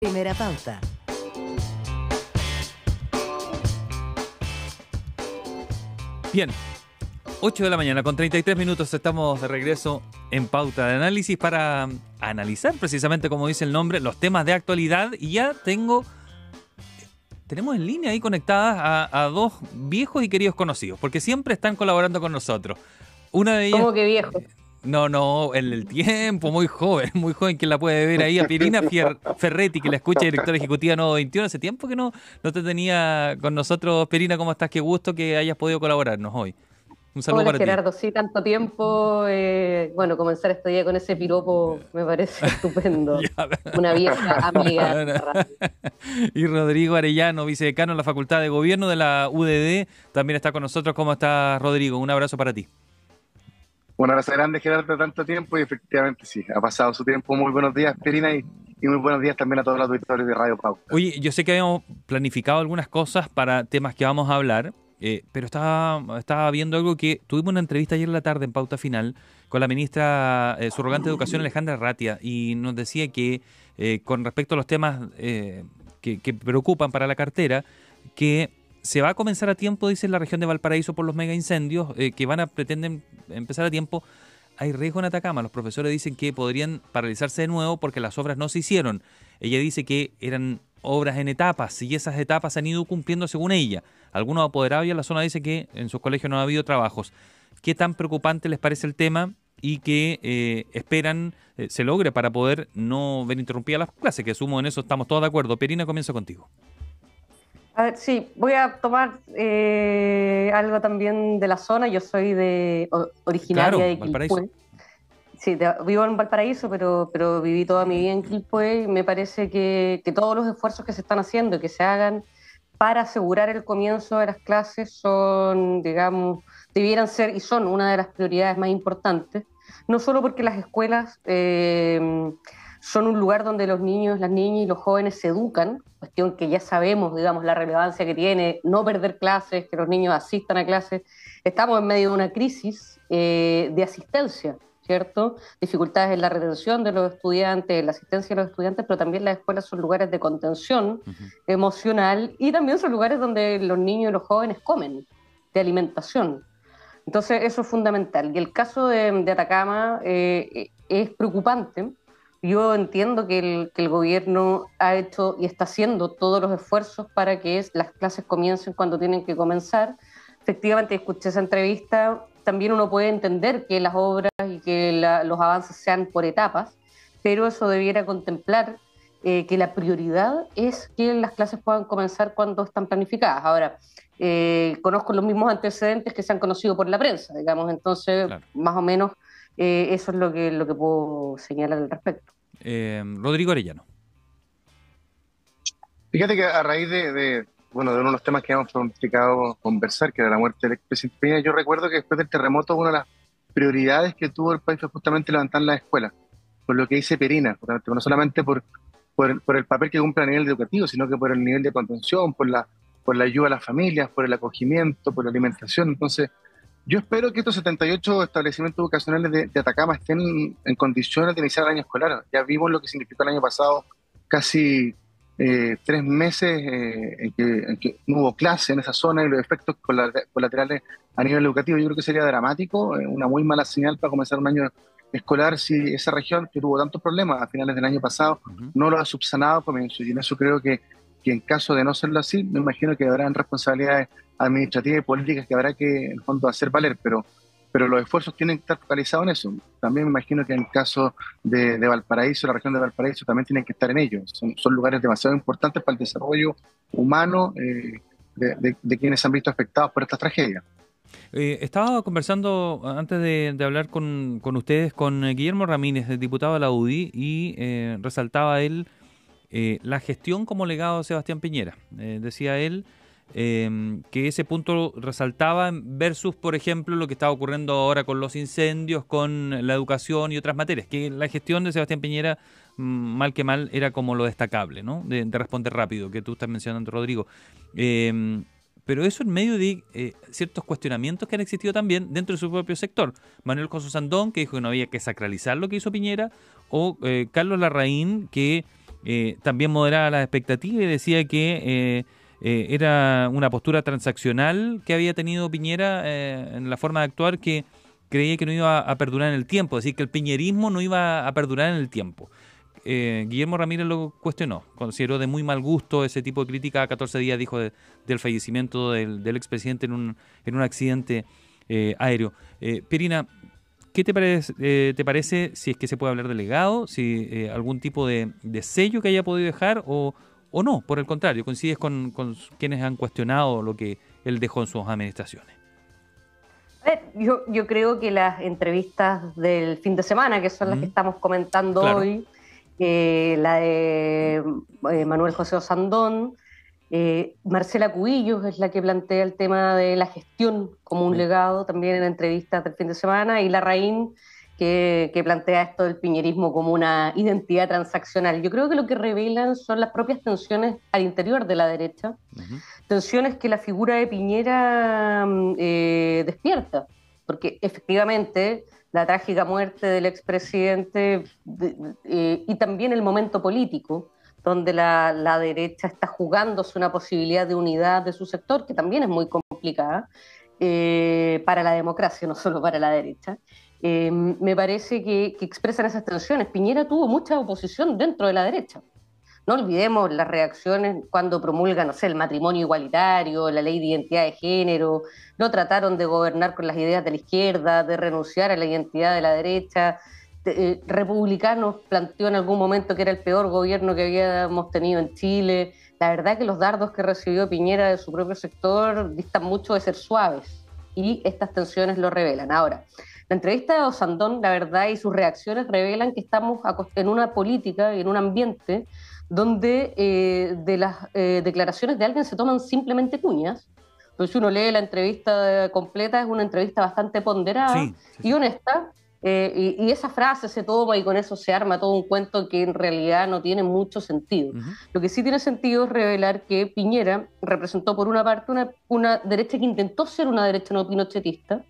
Primera pauta. Bien, 8 de la mañana con 33 minutos estamos de regreso en Pauta de Análisis para analizar precisamente, como dice el nombre, los temas de actualidad. Y ya tenemos en línea ahí conectadas a dos viejos y queridos conocidos, porque siempre están colaborando con nosotros. Una de ellas... ¿Cómo que viejo? No, en el tiempo, muy joven, quien la puede ver ahí, a Pirina Ferretti, que la escucha, directora ejecutiva Nuevo 21. Hace tiempo que no te tenía con nosotros. Pirina, ¿cómo estás? Qué gusto que hayas podido colaborarnos hoy. Un saludo Hola para Gerardo, sí, tanto tiempo. Bueno, comenzar este día con ese piropo me parece estupendo. ti. Una vieja amiga de la radio. Y Rodrigo Arellano, vicedecano en la Facultad de Gobierno de la UDD, también está con nosotros. ¿Cómo estás, Rodrigo? Un abrazo para ti. Un abrazo grande, Gerardo, de tanto tiempo, y efectivamente sí, ha pasado su tiempo. Muy buenos días, Pirina, y muy buenos días también a todos los auditores de Radio Pauta. Oye, yo sé que habíamos planificado algunas cosas para temas que vamos a hablar, pero estaba viendo algo que tuvimos una entrevista ayer en la tarde en Pauta Final con la ministra subrogante de Educación, Alejandra Ratia, y nos decía que con respecto a los temas que preocupan para la cartera, que se va a comenzar a tiempo, dice, en la región de Valparaíso por los mega incendios que pretenden empezar a tiempo. Hay riesgo en Atacama. Los profesores dicen que podrían paralizarse de nuevo porque las obras no se hicieron. Ella dice que eran obras en etapas y esas etapas se han ido cumpliendo según ella. Algunos apoderados ya en la zona dicen que en sus colegios no ha habido trabajos. ¿Qué tan preocupante les parece el tema y que esperan se logre para poder no ver interrumpidas las clases? Que asumo en eso estamos todos de acuerdo. Pirina, comienzo contigo. A ver, sí, voy a tomar algo también de la zona. Yo soy originaria de Quilpué. Sí, vivo en Valparaíso, pero viví toda mi vida en Quilpué, y me parece que todos los esfuerzos que se están haciendo y que se hagan para asegurar el comienzo de las clases son, digamos, debieran ser y son una de las prioridades más importantes, no solo porque las escuelas son un lugar donde los niños, las niñas y los jóvenes se educan, cuestión que ya sabemos, digamos, la relevancia que tiene no perder clases, que los niños asistan a clases. Estamos en medio de una crisis de asistencia, ¿cierto? Dificultades en la retención de los estudiantes, en la asistencia de los estudiantes, pero también las escuelas son lugares de contención emocional, y también son lugares donde los niños y los jóvenes comen, de alimentación. Entonces eso es fundamental. Y el caso de Atacama es preocupante. Yo entiendo que el gobierno ha hecho y está haciendo todos los esfuerzos para que las clases comiencen cuando tienen que comenzar. Efectivamente, escuché esa entrevista. También uno puede entender que las obras y que los avances sean por etapas, pero eso debiera contemplar que la prioridad es que las clases puedan comenzar cuando están planificadas. Ahora, conozco los mismos antecedentes que se han conocido por la prensa, digamos, entonces, claro, más o menos eso es lo que puedo señalar al respecto. Rodrigo Arellano. Fíjate que a raíz de uno de los temas que hemos planificado conversar, que era la muerte del expresidente Piñera, yo recuerdo que después del terremoto una de las prioridades que tuvo el país fue justamente levantar las escuelas, por lo que dice Pirina, no solamente por el papel que cumple a nivel educativo, sino que por el nivel de contención, por la ayuda a las familias, por el acogimiento, por la alimentación. Entonces, yo espero que estos 78 establecimientos educacionales de Atacama estén en condiciones de iniciar el año escolar. Ya vimos lo que significó el año pasado, casi 3 meses en que no hubo clase en esa zona, y los efectos colaterales a nivel educativo. Yo creo que sería dramático, una muy mala señal para comenzar un año escolar si esa región, que tuvo tantos problemas a finales del año pasado, no lo ha subsanado comienzo. Y en eso creo que en caso de no serlo así, me imagino que habrán responsabilidades administrativas y políticas que habrá que, en el fondo, hacer valer, pero los esfuerzos tienen que estar focalizados en eso. También me imagino que en el caso de Valparaíso, la región de Valparaíso, también tienen que estar en ello. Son lugares demasiado importantes para el desarrollo humano de quienes se han visto afectados por estas tragedias. Estaba conversando antes de hablar con ustedes con Guillermo Ramírez, el diputado de la UDI, y resaltaba él la gestión como legado de Sebastián Piñera. Decía él que ese punto resaltaba versus, por ejemplo, lo que está ocurriendo ahora con los incendios, con la educación y otras materias, que la gestión de Sebastián Piñera, mal que mal, era como lo destacable, ¿no? De responder rápido, que tú estás mencionando, Rodrigo. Pero eso en medio de ciertos cuestionamientos que han existido también dentro de su propio sector. Manuel José Sandón, que dijo que no había que sacralizar lo que hizo Piñera, o Carlos Larraín, que también moderaba las expectativas y decía que era una postura transaccional que había tenido Piñera en la forma de actuar, que creía que no iba a perdurar en el tiempo, es decir, que el piñerismo no iba a perdurar en el tiempo. Guillermo Ramírez lo cuestionó, consideró de muy mal gusto ese tipo de crítica. A 14 días dijo del fallecimiento del expresidente en un accidente aéreo. Pirina, ¿qué te parece si es que se puede hablar de legado, si algún tipo de sello que haya podido dejar o no? Por el contrario, ¿coincides con quienes han cuestionado lo que él dejó en sus administraciones? Yo creo que las entrevistas del fin de semana, que son las que estamos comentando hoy, la de Manuel José Osandón, Marcela Cubillos es la que plantea el tema de la gestión como un legado también en entrevistas del fin de semana, y Larraín que plantea esto del piñerismo como una identidad transaccional. Yo creo que lo que revelan son las propias tensiones al interior de la derecha, tensiones que la figura de Piñera despierta, porque efectivamente la trágica muerte del expresidente y también el momento político, donde la derecha está jugándose una posibilidad de unidad de su sector, que también es muy complicada para la democracia, no solo para la derecha. Me parece que expresan esas tensiones. Piñera tuvo mucha oposición dentro de la derecha. No olvidemos las reacciones cuando promulga, no sé, el matrimonio igualitario, la ley de identidad de género. No trataron de gobernar con las ideas de la izquierda, de renunciar a la identidad de la derecha. Republicanos planteó en algún momento que era el peor gobierno que habíamos tenido en Chile. La verdad que los dardos que recibió Piñera de su propio sector distan mucho de ser suaves, y estas tensiones lo revelan. Ahora, la entrevista de Osandón, la verdad, y sus reacciones revelan que estamos en una política y en un ambiente donde de las declaraciones de alguien se toman simplemente cuñas. Pero si uno lee la entrevista completa, es una entrevista bastante ponderada y honesta, y esa frase se toma y con eso se arma todo un cuento que en realidad no tiene mucho sentido. Lo que sí tiene sentido es revelar que Piñera representó por una parte una derecha que intentó ser una derecha no pinochetista,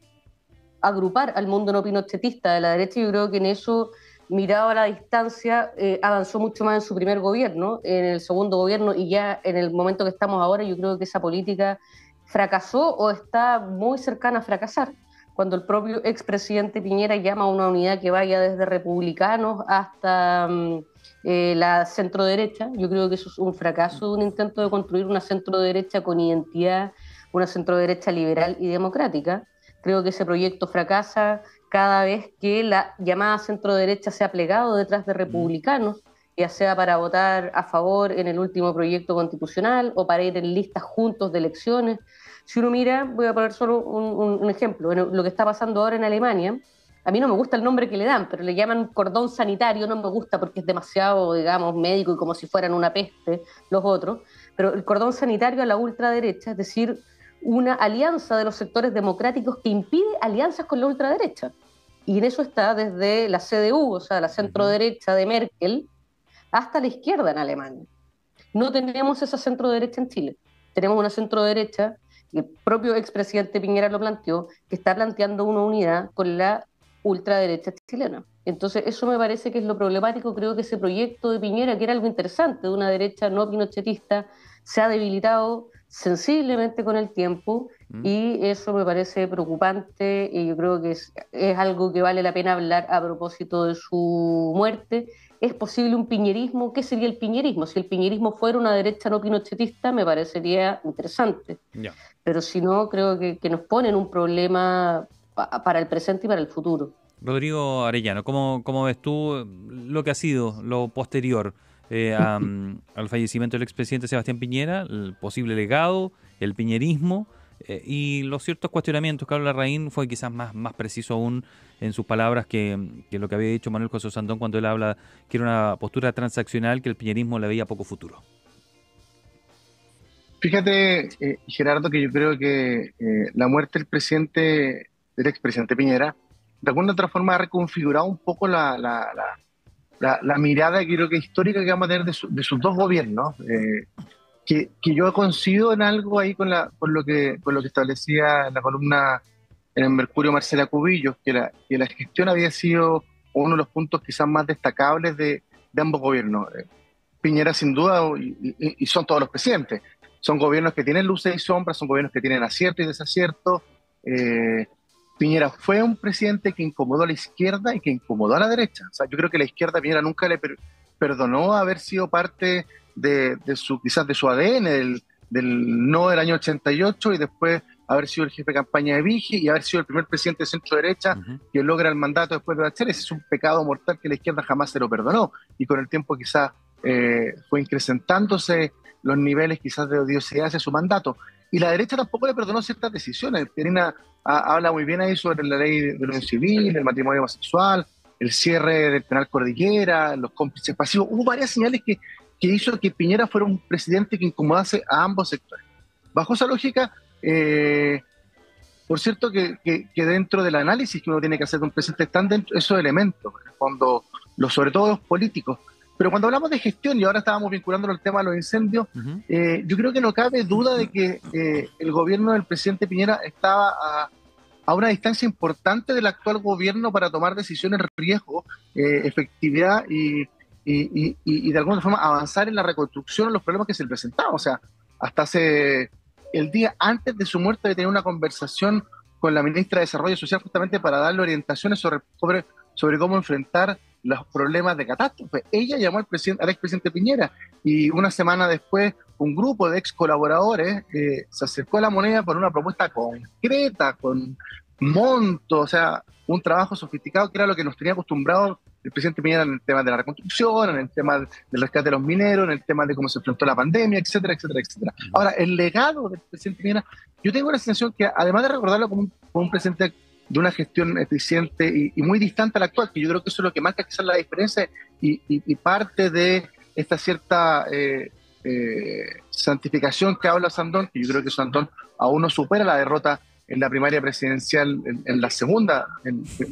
agrupar al mundo no pinochetista de la derecha, y yo creo que en eso, mirado a la distancia, avanzó mucho más en su primer gobierno. En el segundo gobierno y ya en el momento que estamos ahora, yo creo que esa política fracasó o está muy cercana a fracasar, cuando el propio expresidente Piñera llama a una unidad que vaya desde republicanos hasta la centroderecha. Yo creo que eso es un fracaso de un intento de construir una centroderecha con identidad, una centroderecha liberal y democrática. Creo que ese proyecto fracasa cada vez que la llamada centroderecha se ha plegado detrás de republicanos, ya sea para votar a favor en el último proyecto constitucional o para ir en listas juntos de elecciones. Si uno mira, voy a poner solo un ejemplo, lo que está pasando ahora en Alemania. A mí no me gusta el nombre que le dan, pero le llaman cordón sanitario. No me gusta porque es demasiado, digamos, médico y como si fueran una peste los otros, pero el cordón sanitario a la ultraderecha, es decir, una alianza de los sectores democráticos que impide alianzas con la ultraderecha. Y en eso está desde la CDU, o sea, la centroderecha de Merkel, hasta la izquierda en Alemania. No tenemos esa centroderecha en Chile. Tenemos una centroderecha, y el propio expresidente Piñera lo planteó, que está planteando una unidad con la ultraderecha chilena. Entonces, eso me parece que es lo problemático. Creo que ese proyecto de Piñera, que era algo interesante, de una derecha no pinochetista, se ha debilitado sensiblemente con el tiempo, y eso me parece preocupante, y yo creo que es algo que vale la pena hablar a propósito de su muerte. ¿Es posible un piñerismo? ¿Qué sería el piñerismo? Si el piñerismo fuera una derecha no pinochetista, me parecería interesante. Pero si no, creo que nos pone en un problema para el presente y para el futuro. Rodrigo Arellano, ¿cómo ves tú lo que ha sido lo posterior al fallecimiento del expresidente Sebastián Piñera, el posible legado, el piñerismo y los ciertos cuestionamientos? Carlos Larraín fue quizás más preciso aún en sus palabras que lo que había dicho Manuel José Osandón cuando él habla que era una postura transaccional, que el piñerismo le veía poco futuro. Fíjate, Gerardo, que yo creo que la muerte del expresidente Piñera, de alguna otra forma ha reconfigurado un poco la mirada, que creo que histórica, que vamos a tener de sus dos gobiernos, que yo coincido en algo ahí con lo que establecía en la columna en el Mercurio Marcela Cubillos, que la gestión había sido uno de los puntos quizás más destacables de ambos gobiernos. Piñera sin duda, y son todos los presidentes. Son gobiernos que tienen luces y sombras, son gobiernos que tienen aciertos y desaciertos. Piñera fue un presidente que incomodó a la izquierda y que incomodó a la derecha. O sea, yo creo que la izquierda Piñera nunca le perdonó haber sido parte quizás de su ADN, del no del año 88, y después haber sido el jefe de campaña de Vigi y haber sido el primer presidente de centro derecha que logra el mandato después de Bachelet. Ese es un pecado mortal que la izquierda jamás se lo perdonó, y con el tiempo quizás fue incrementándose los niveles quizás de odiosidad hacia su mandato. Y la derecha tampoco le perdonó ciertas decisiones. Pierina habla muy bien ahí sobre la ley de unión civil, el matrimonio homosexual, el cierre del penal Cordillera, los cómplices pasivos. Hubo varias señales que hizo que Piñera fuera un presidente que incomodase a ambos sectores. Bajo esa lógica, por cierto que dentro del análisis que uno tiene que hacer de un presidente están dentro esos elementos, en el fondo, sobre todo los políticos. Pero cuando hablamos de gestión, y ahora estábamos vinculándolo al tema de los incendios, yo creo que no cabe duda de que el gobierno del presidente Piñera estaba a una distancia importante del actual gobierno para tomar decisiones, riesgo, efectividad y de alguna forma avanzar en la reconstrucción de los problemas que se le presentaban. O sea, hasta el día antes de su muerte de tener una conversación con la ministra de Desarrollo Social justamente para darle orientaciones sobre cómo enfrentar los problemas de catástrofe. Ella llamó al expresidente Piñera, y una semana después un grupo de ex colaboradores se acercó a La Moneda con una propuesta concreta, con monto, o sea, un trabajo sofisticado que era lo que nos tenía acostumbrados el presidente Piñera en el tema de la reconstrucción, en el tema del rescate de los mineros, en el tema de cómo se enfrentó la pandemia, etcétera, etcétera, etcétera. Ahora, el legado del presidente Piñera, yo tengo la sensación que además de recordarlo como un presidente de una gestión eficiente y muy distante a la actual, que yo creo que eso es lo que marca quizás la diferencia y parte de esta cierta santificación que habla Sandón, que yo creo que Sandón aún no supera la derrota en la primaria presidencial, en la segunda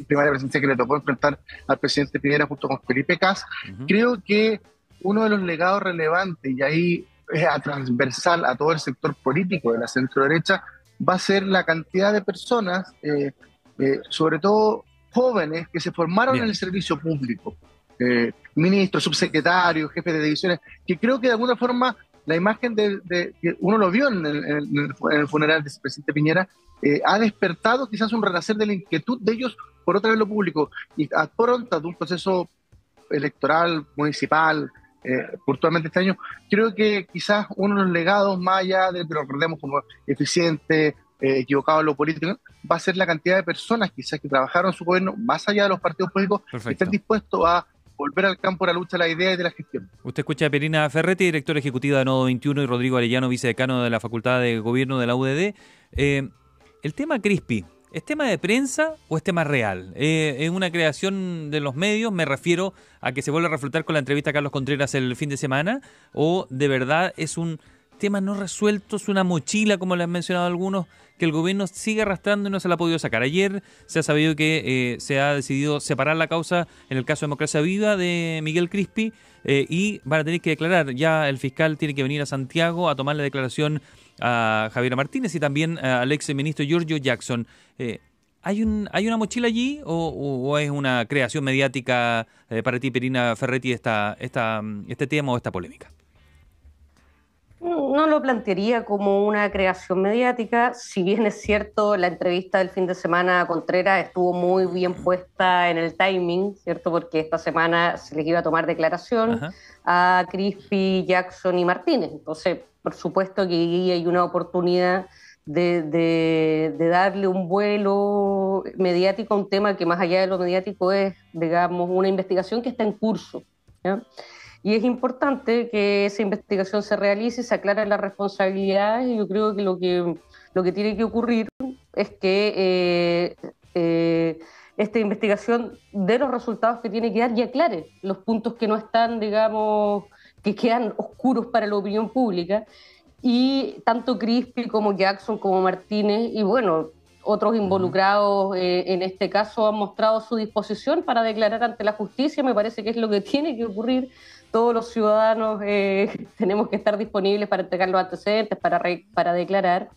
primaria presidencial que le tocó enfrentar al presidente Piñera junto con Felipe Kast. Creo que uno de los legados relevantes, y ahí es transversal a todo el sector político de la centro-derecha, va a ser la cantidad de personas, sobre todo jóvenes, que se formaron en el servicio público, ministros, subsecretarios, jefes de divisiones, que creo que de alguna forma la imagen que uno lo vio en el funeral del presidente Piñera, ha despertado quizás un renacer de la inquietud de ellos por otra vez lo público, y a pronto de un proceso electoral, municipal, puntualmente este año, creo que quizás uno de los legados, más allá de que lo recordemos como eficiente, equivocado en lo político, va a ser la cantidad de personas quizás que trabajaron en su gobierno, más allá de los partidos políticos, que estén dispuestos a volver al campo de la lucha, la idea y de la gestión. Usted escucha a Pierina Ferretti, directora ejecutiva de Nodo 21, y Rodrigo Arellano, vicedecano de la Facultad de Gobierno de la UDD. El tema Crispi, ¿es tema de prensa o es tema real? ¿Es una creación de los medios? Me refiero a que se vuelve a reflotar con la entrevista a Carlos Contreras el fin de semana, ¿o de verdad es un tema no resuelto, es una mochila, como le han mencionado algunos, que el gobierno sigue arrastrando y no se la ha podido sacar? Ayer se ha sabido que se ha decidido separar la causa en el caso de Democracia Viva de Miguel Crispi, y van a tener que declarar. Ya el fiscal tiene que venir a Santiago a tomar la declaración a Javier Martínez y también al ex ministro Giorgio Jackson. ¿Hay una mochila allí o es una creación mediática para ti, Pierina Ferretti, este tema o esta polémica? No lo plantearía como una creación mediática, si bien es cierto, la entrevista del fin de semana a Contreras estuvo muy bien puesta en el timing, ¿cierto? Porque esta semana se les iba a tomar declaración a Crispi, Jackson y Martínez. Entonces, por supuesto que ahí hay una oportunidad de darle un vuelo mediático a un tema que más allá de lo mediático es, digamos, una investigación que está en curso, ¿ya? Y es importante que esa investigación se realice, se aclaren las responsabilidades, y yo creo que lo que tiene que ocurrir es que esta investigación dé los resultados que tiene que dar y aclare los puntos que no están, digamos, que quedan oscuros para la opinión pública. Y tanto Crispi como Jackson como Martínez y bueno, otros involucrados en este caso han mostrado su disposición para declarar ante la justicia. Me parece que es lo que tiene que ocurrir. Todos los ciudadanos tenemos que estar disponibles para entregar los antecedentes, para declarar.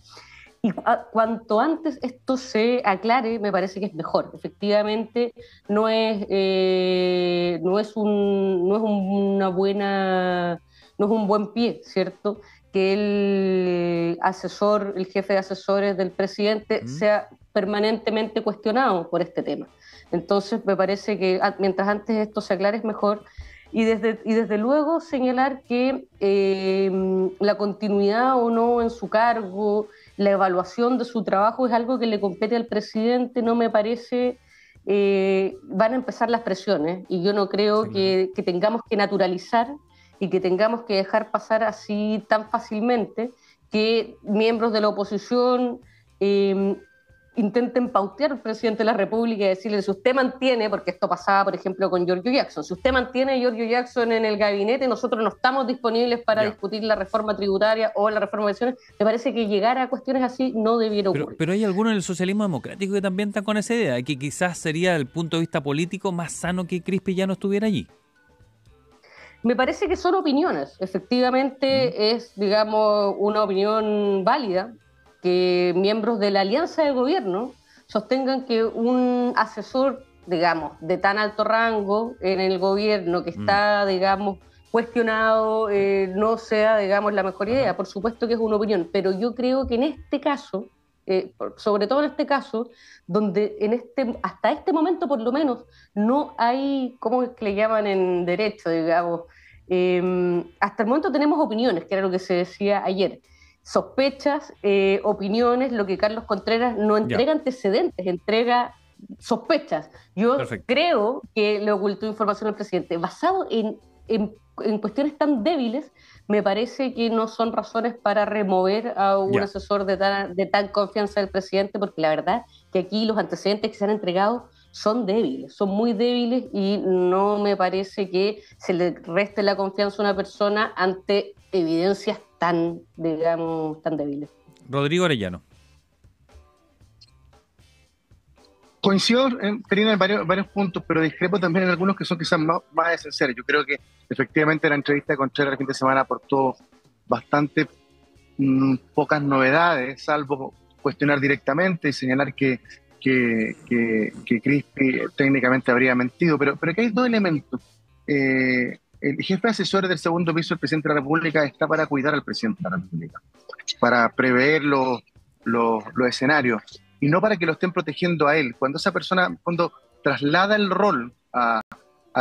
Y cuanto antes esto se aclare, me parece que es mejor. Efectivamente, no es un buen pie, ¿cierto? Que el jefe de asesores del presidente sea permanentemente cuestionado por este tema. Entonces, me parece que mientras antes esto se aclare es mejor. Y desde luego señalar que la continuidad o no en su cargo, la evaluación de su trabajo es algo que le compete al presidente, no me parece, van a empezar las presiones y yo no creo que tengamos que naturalizar y que tengamos que dejar pasar así tan fácilmente que miembros de la oposición intenten pautear al presidente de la República y decirle, si usted mantiene, porque esto pasaba, por ejemplo, con Giorgio Jackson, si usted mantiene a Giorgio Jackson en el gabinete, nosotros no estamos disponibles para discutir la reforma tributaria o la reforma de pensiones. Me parece que llegar a cuestiones así no debiera ocurrir. Pero hay algunos en el socialismo democrático que también están con esa idea, que quizás sería, desde el punto de vista político, más sano que Crispi ya no estuviera allí. Me parece que son opiniones. Efectivamente es, digamos, una opinión válida que miembros de la alianza de gobierno sostengan que un asesor, digamos, de tan alto rango en el gobierno que está, digamos, cuestionado, no sea, digamos, la mejor idea. Por supuesto que es una opinión, pero yo creo que en este caso, sobre todo en este caso, donde hasta este momento por lo menos no hay, ¿cómo es que le llaman en derecho, digamos? Hasta el momento tenemos opiniones, que era lo que se decía ayer. Sospechas, opiniones, lo que Carlos Contreras no entrega antecedentes, entrega sospechas. Yo creo que le ocultó información al presidente. Basado en cuestiones tan débiles, me parece que no son razones para remover a un asesor de tan confianza del presidente, porque la verdad que aquí los antecedentes que se han entregado son débiles, son muy débiles y no me parece que se le reste la confianza a una persona ante evidencias tan, digamos, tan débiles. Rodrigo Arellano. Coincido, Karina, en varios puntos, pero discrepo también en algunos que son quizás más esenciales. Yo creo que efectivamente la entrevista con Contreras el fin de semana aportó bastante pocas novedades, salvo cuestionar directamente y señalar que Crispi técnicamente habría mentido, pero aquí hay dos elementos. El jefe de asesores del segundo piso del presidente de la República está para cuidar al presidente de la República, para prever los escenarios, y no para que lo estén protegiendo a él. Cuando esa persona, cuando traslada el rol a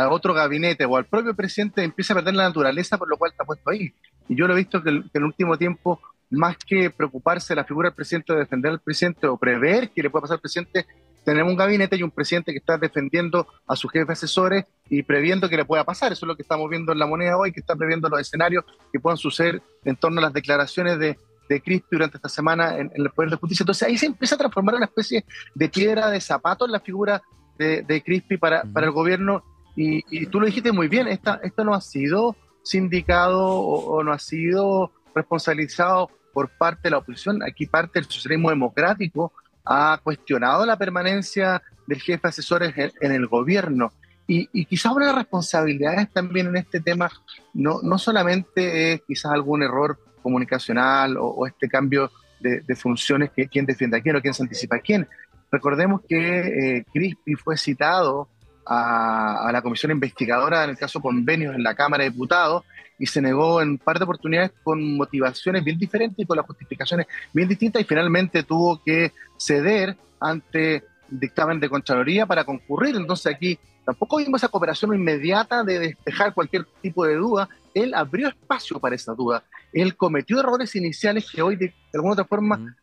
otro gabinete o al propio presidente, empieza a perder la naturaleza por lo cual está puesto ahí. Y yo lo he visto que en el último tiempo, más que preocuparse de la figura del presidente o defender al presidente o prever qué le puede pasar al presidente, tenemos un gabinete y un presidente que está defendiendo a sus jefes asesores y previendo que le pueda pasar. Eso es lo que estamos viendo en La Moneda hoy, que está previendo los escenarios que puedan suceder en torno a las declaraciones de Crispi durante esta semana en el Poder de Justicia. Entonces ahí se empieza a transformar una especie de piedra de zapato en la figura de Crispi para el gobierno. Y tú lo dijiste muy bien, esto no ha sido sindicado o no ha sido responsabilizado por parte de la oposición. Aquí parte del socialismo democrático ha cuestionado la permanencia del jefe de asesores en el gobierno. Y quizás una de las responsabilidades también en este tema no solamente es quizás algún error comunicacional o este cambio de funciones, que quién defiende a quién o quién se anticipa a quién. Recordemos que Crispi fue citado a la comisión investigadora en el caso Convenios en la Cámara de Diputados y se negó en un par de oportunidades con motivaciones bien diferentes y con las justificaciones bien distintas, y finalmente tuvo que ceder ante dictamen de Contraloría para concurrir. Entonces aquí tampoco vimos esa cooperación inmediata de despejar cualquier tipo de duda. Él abrió espacio para esa duda. Él cometió errores iniciales que hoy de alguna otra forma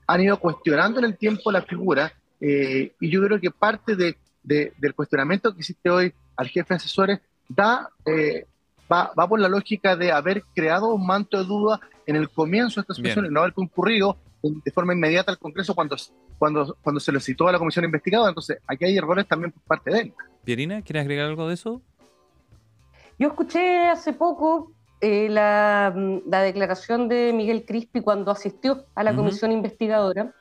han ido cuestionando en el tiempo la figura, y yo creo que parte del cuestionamiento que hiciste hoy al jefe de asesores va por la lógica de haber creado un manto de duda en el comienzo de esta situación y no haber concurrido de forma inmediata al Congreso cuando se lo citó a la comisión investigadora. Entonces aquí hay errores también por parte de él. Pierina, ¿quieres agregar algo de eso? Yo escuché hace poco la declaración de Miguel Crispi cuando asistió a la comisión investigadora,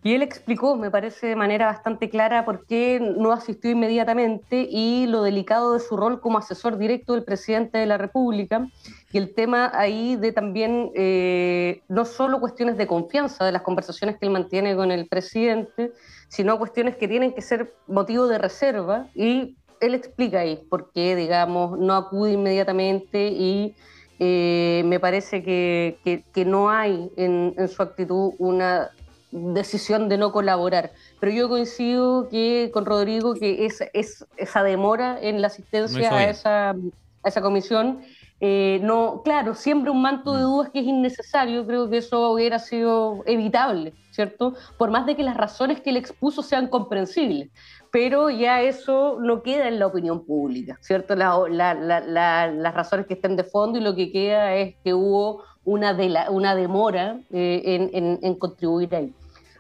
Y él explicó, me parece de manera bastante clara, por qué no asistió inmediatamente y lo delicado de su rol como asesor directo del presidente de la República, y el tema ahí de también no solo cuestiones de confianza de las conversaciones que él mantiene con el presidente, sino cuestiones que tienen que ser motivo de reserva, y él explica ahí por qué, digamos, no acude inmediatamente y me parece que no hay en su actitud una decisión de no colaborar. Pero yo coincido con Rodrigo que esa demora en la asistencia a esa comisión, no, claro, siembra un manto de dudas que es innecesario. Creo que eso hubiera sido evitable, ¿cierto? Por más de que las razones que él expuso sean comprensibles, pero ya eso no queda en la opinión pública, ¿cierto? Las razones que estén de fondo, y lo que queda es que hubo una demora en contribuir ahí.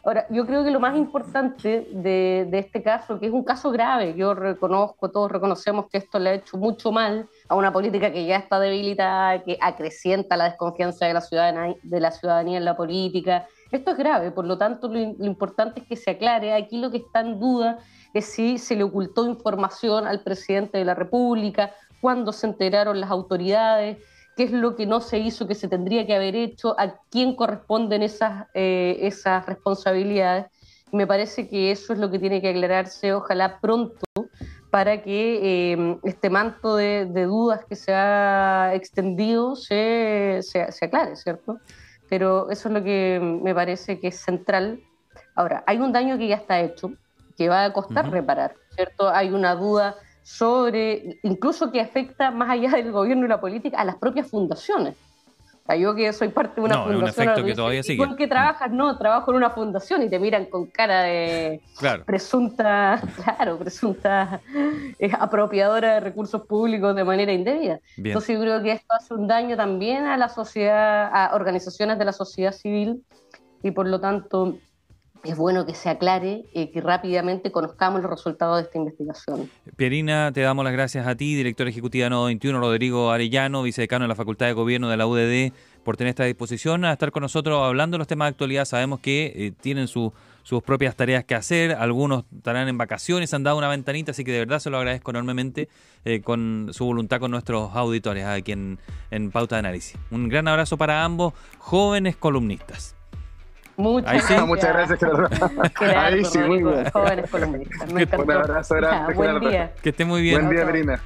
Ahora, yo creo que lo más importante de este caso, que es un caso grave, yo reconozco, todos reconocemos que esto le ha hecho mucho mal a una política que ya está debilitada, que acrecienta la desconfianza de la ciudadanía en la política. Esto es grave, por lo tanto lo importante es que se aclare. Aquí lo que está en duda es si se le ocultó información al presidente de la República, cuándo se enteraron las autoridades, qué es lo que no se hizo, que se tendría que haber hecho, a quién corresponden esas responsabilidades. Me parece que eso es lo que tiene que aclararse, ojalá pronto, para que este manto de dudas que se ha extendido se aclare, ¿cierto? Pero eso es lo que me parece que es central. Ahora, hay un daño que ya está hecho, que va a costar reparar, ¿cierto? Hay una duda sobre, incluso que afecta más allá del gobierno y la política, a las propias fundaciones. O sea, yo que soy parte de una fundación, es un efecto que todavía sigue. ¿Tú en qué trabajas? No, trabajo en una fundación, y te miran con cara de presunta apropiadora de recursos públicos de manera indebida. Bien. Entonces yo creo que esto hace un daño también a la sociedad, a organizaciones de la sociedad civil, y por lo tanto es bueno que se aclare, que rápidamente conozcamos los resultados de esta investigación. Pierina, te damos las gracias a ti, directora ejecutiva de Nodo 21, Rodrigo Arellano, vicedecano de la Facultad de Gobierno de la UDD, por tener esta disposición a estar con nosotros hablando de los temas de actualidad. Sabemos que tienen sus propias tareas que hacer, algunos estarán en vacaciones, han dado una ventanita, así que de verdad se lo agradezco enormemente con su voluntad con nuestros auditores aquí en Pauta de Análisis. Un gran abrazo para ambos, jóvenes columnistas. Muchas gracias, Gerardo. Ahí sí, muy bien. Jóvenes columnistas. Me encantó. Un abrazo grande, buen día. Que esté muy bien. Buen día, Pierina.